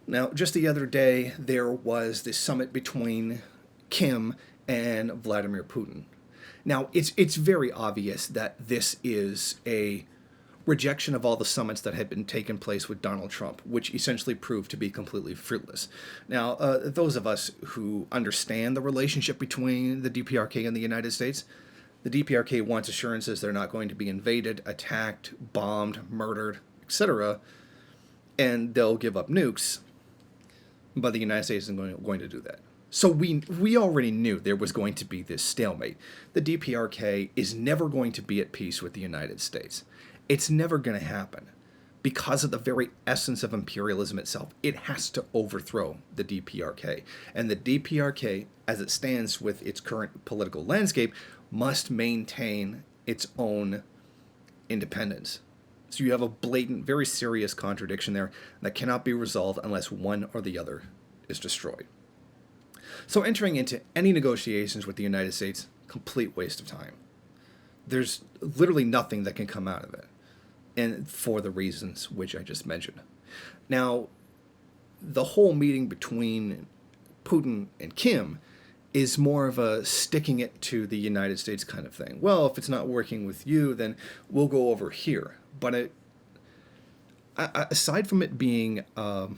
Now, just the other day, there was this summit between Kim and Vladimir Putin. Now, it's very obvious that this is a rejection of all the summits that had been taking place with Donald Trump, which essentially proved to be completely fruitless. Now, those of us who understand the relationship between the DPRK and the United States, the DPRK wants assurances they're not going to be invaded, attacked, bombed, murdered, etc., and they'll give up nukes, but the United States isn't going to do that. So we already knew there was going to be this stalemate. The DPRK is never going to be at peace with the United States. It's never going to happen. Because of the very essence of imperialism itself, it has to overthrow the DPRK. And the DPRK, as it stands with its current political landscape, must maintain its own independence. So you have a blatant, very serious contradiction there that cannot be resolved unless one or the other is destroyed. So entering into any negotiations with the United States, complete waste of time. There's literally nothing that can come out of it, and for the reasons which I just mentioned. Now, the whole meeting between Putin and Kim is more of a sticking it to the United States kind of thing. Well, if it's not working with you, then we'll go over here. But aside from it being a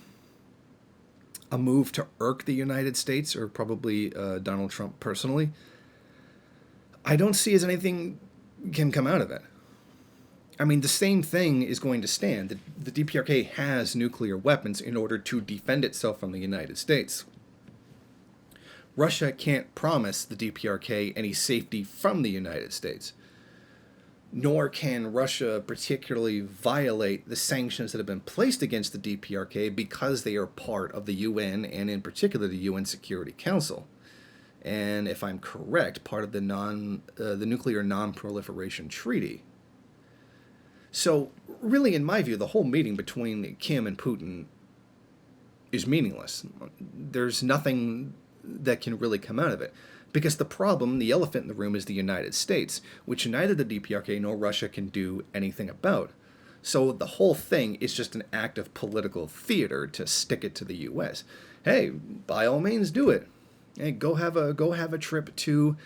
move to irk the United States, or probably Donald Trump personally, I don't see as anything can come out of it. I mean, the same thing is going to stand. The DPRK has nuclear weapons in order to defend itself from the United States. Russia can't promise the DPRK any safety from the United States. Nor can Russia particularly violate the sanctions that have been placed against the DPRK because they are part of the UN, and in particular the UN Security Council. And if I'm correct, part of the Nuclear Non-Proliferation Treaty. So really, in my view, the whole meeting between Kim and Putin is meaningless. There's nothing that can really come out of it. Because the problem, the elephant in the room, is the United States, which neither the DPRK nor Russia can do anything about. So the whole thing is just an act of political theater to stick it to the U.S. Hey, by all means, do it. Hey, go have a trip to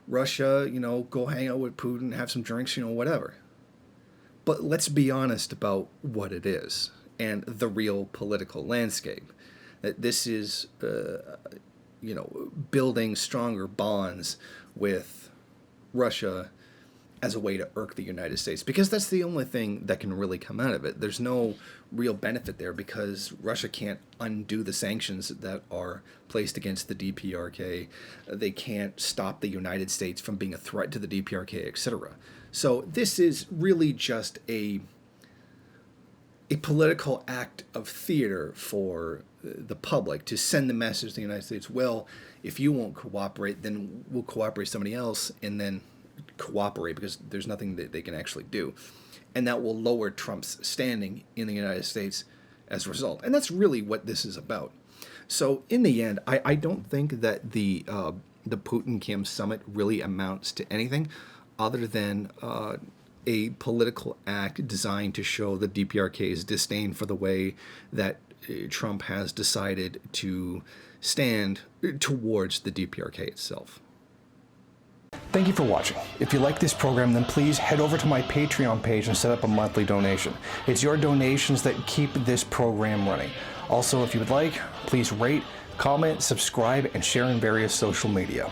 Russia. Go hang out with Putin, have some drinks, whatever. But let's be honest about what it is and the real political landscape. That this is building stronger bonds with Russia as a way to irk the United States, because that's the only thing that can really come out of it. There's no real benefit there because Russia can't undo the sanctions that are placed against the DPRK. They can't stop the United States from being a threat to the DPRK, etc. So this is really just a political act of theater for the public to send the message to the United States, well, if you won't cooperate, then we'll cooperate with somebody else, and then cooperate because there's nothing that they can actually do. And that will lower Trump's standing in the United States as a result. And that's really what this is about. So in the end, I don't think that the Putin-Kim Summit really amounts to anything other than a political act designed to show the DPRK's disdain for the way that Trump has decided to stand towards the DPRK itself. Thank you for watching. If you like this program, then please head over to my Patreon page and set up a monthly donation. It's your donations that keep this program running. Also, if you would like, please rate, comment, subscribe, and share in various social media.